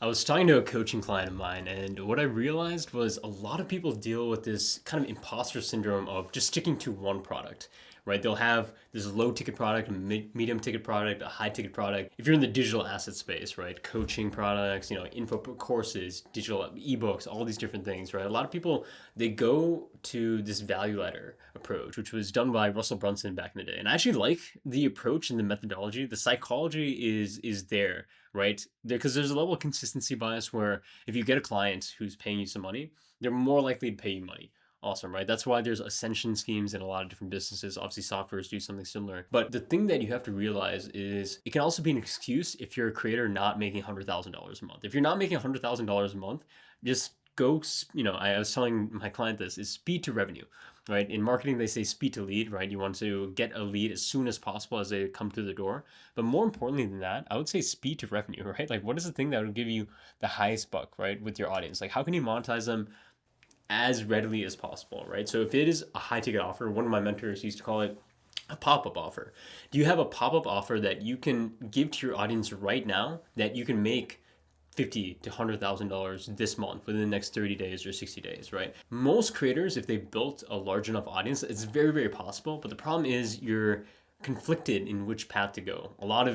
I was talking to a coaching client of mine, and what I realized was a lot of people deal with this kind of imposter syndrome of just sticking to one product, right? They'll have this low ticket product, a medium ticket product, a high ticket product. If you're in the digital asset space, right? Coaching products, info courses, digital ebooks, all these different things, right? A lot of people, they go to this value ladder approach, which was done by Russell Brunson back in the day. And I actually like the approach and the methodology. The psychology is there, right? Because there's a level of consistency bias where if you get a client who's paying you some money, they're more likely to pay you money. Awesome, right? That's why there's ascension schemes in a lot of different businesses. Obviously, softwares do something similar. But the thing that you have to realize is it can also be an excuse if you're a creator not making $100,000 a month. If you're not making $100,000 a month, just go, I was telling my client this is speed to revenue, right? In marketing, they say speed to lead, right? You want to get a lead as soon as possible as they come through the door. But more importantly than that, I would say speed to revenue, right? Like, what is the thing that would give you the highest buck, right, with your audience? Like, how can you monetize them as readily as possible, right? So if it is a high ticket offer, one of my mentors used to call it a pop-up offer. Do you have a pop-up offer that you can give to your audience right now that you can make fifty to $100,000 this month within the next 30 days or 60 days, right? Most creators, if they've built a large enough audience, it's very, very possible. But the problem is you're conflicted in which path to go. A lot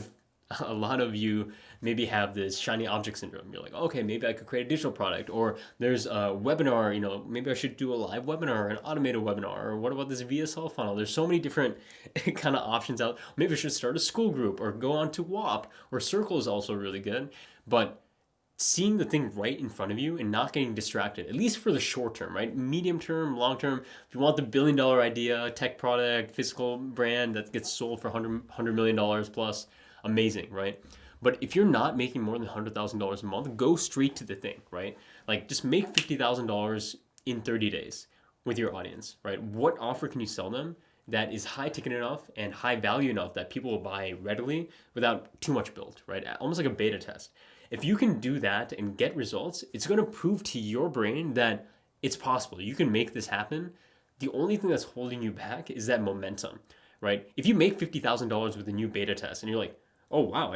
of you maybe have this shiny object syndrome. You're like, okay, maybe I could create a digital product, or there's a webinar, maybe I should do a live webinar, an automated webinar, or what about this VSL funnel? There's so many different kind of options out. Maybe I should start a school group or go on to WAP, or Circle is also really good. But seeing the thing right in front of you and not getting distracted, at least for the short term, right? Medium term, long term, if you want the $1 billion idea, tech product, physical brand that gets sold for $100 million plus, amazing, right? But if you're not making more than $100,000 a month, go straight to the thing, right? Like just make $50,000 in 30 days with your audience, right? What offer can you sell them that is high ticket enough and high value enough that people will buy readily without too much build, right? Almost like a beta test. If you can do that and get results, it's going to prove to your brain that it's possible. You can make this happen. The only thing that's holding you back is that momentum, right? If you make $50,000 with a new beta test and you're like, oh wow,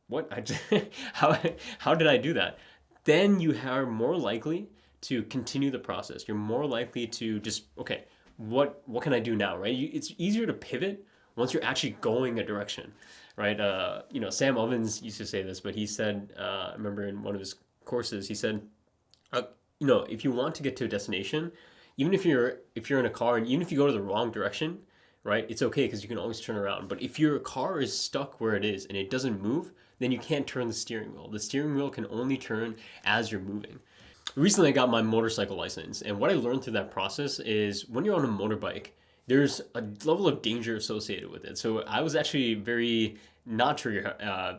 what I just, how did I do that? Then you are more likely to continue the process. You're more likely to just, okay, what can I do now, right? It's easier to pivot once you're actually going a direction, right? Sam Ovens used to say this, but he said, I remember in one of his courses, he said, uh, if you want to get to a destination, even if you're in a car and even if you go to the wrong direction, right, it's okay because you can always turn around. But if your car is stuck where it is and it doesn't move, then you can't turn the steering wheel. The steering wheel can only turn as you're moving. Recently, I got my motorcycle license, and what I learned through that process is when you're on a motorbike, there's a level of danger associated with it. So I was actually very not trigger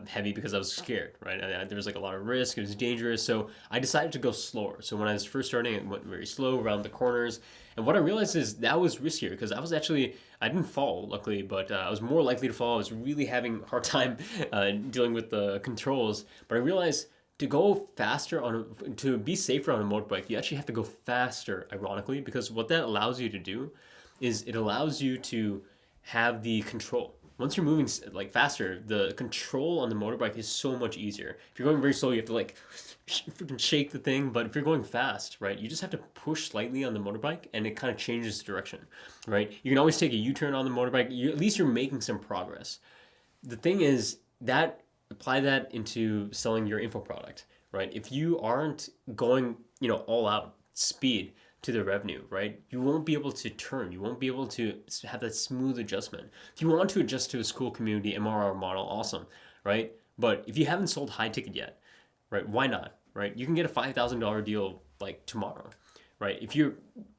heavy because I was scared, right? There was like a lot of risk. It was dangerous. So I decided to go slower. So when I was first starting, I went very slow around the corners. And what I realized is that was riskier because I didn't fall, luckily, but I was more likely to fall. I was really having a hard time dealing with the controls. But I realized to be safer on a motorbike, you actually have to go faster, ironically, because what that allows you to do is it allows you to have the control. Once you're moving like faster, the control on the motorbike is so much easier. If you're going very slow, you have to like freaking shake the thing. But if you're going fast, right, you just have to push slightly on the motorbike, and it kind of changes direction, right? You can always take a U-turn on the motorbike. At least you're making some progress. The thing is that apply that into selling your info product, right? If you aren't going, all out speed to the revenue, right? You won't be able to turn. You won't be able to have that smooth adjustment. If you want to adjust to a school community MRR model, awesome, right? But if you haven't sold high ticket yet, right? Why not, right? You can get a $5,000 deal like tomorrow, right? If your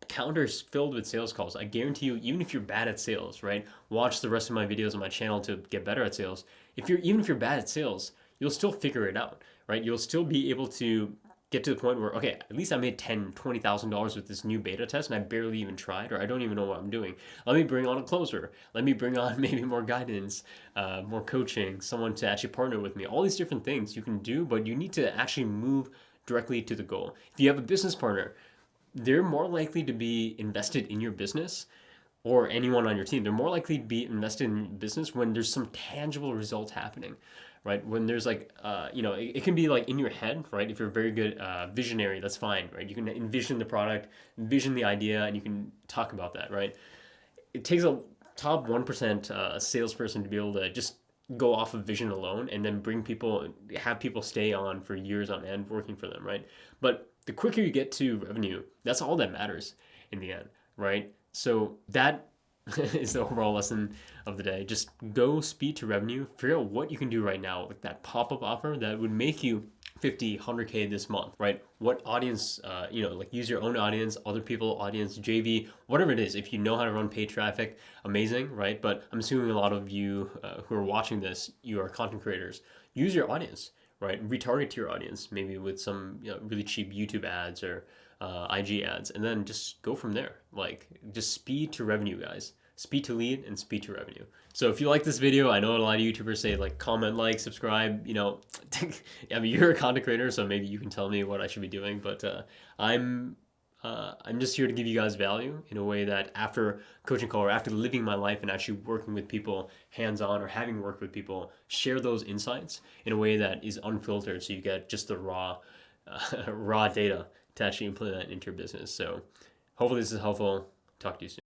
counter's filled with sales calls, I guarantee you, even if you're bad at sales, right? Watch the rest of my videos on my channel to get better at sales. Even if you're bad at sales, you'll still figure it out, right? You'll still be able to get to the point where, okay, at least I made $20,000 with this new beta test and I barely even tried, or I don't even know what I'm doing. Let me bring on a closer. Let me bring on maybe more guidance, more coaching, someone to actually partner with me. All these different things you can do, but you need to actually move directly to the goal. If you have a business partner, they're more likely to be invested in your business, or anyone on your team. They're more likely to be invested in business when there's some tangible results happening, right? When there's like, it can be like in your head, right? If you're very good visionary, that's fine, right? You can envision the product, envision the idea, and you can talk about that, right? It takes a top 1% salesperson to be able to just go off of vision alone and then bring people, have people stay on for years on end working for them, right? But the quicker you get to revenue, that's all that matters in the end, right? So that is the overall lesson of the day. Just go speed to revenue, figure out what you can do right now with that pop-up offer that would make you 50, 100K this month, right? What audience, like use your own audience, other people audience, JV, whatever it is. If you know how to run paid traffic, amazing, right? But I'm assuming a lot of you who are watching this, you are content creators. Use your audience, right? Retarget to your audience, maybe with some really cheap YouTube ads or IG ads, and then just go from there. Like just speed to revenue, guys. Speed to lead and speed to revenue. So if you like this video, I know a lot of YouTubers say like comment, like, subscribe, I mean, you're a content creator, so maybe you can tell me what I should be doing, but I'm just here to give you guys value in a way that after coaching call or after living my life and actually working with people hands-on or having worked with people, share those insights in a way that is unfiltered so you get just the raw data to actually implement that into your business. So hopefully this is helpful. Talk to you soon.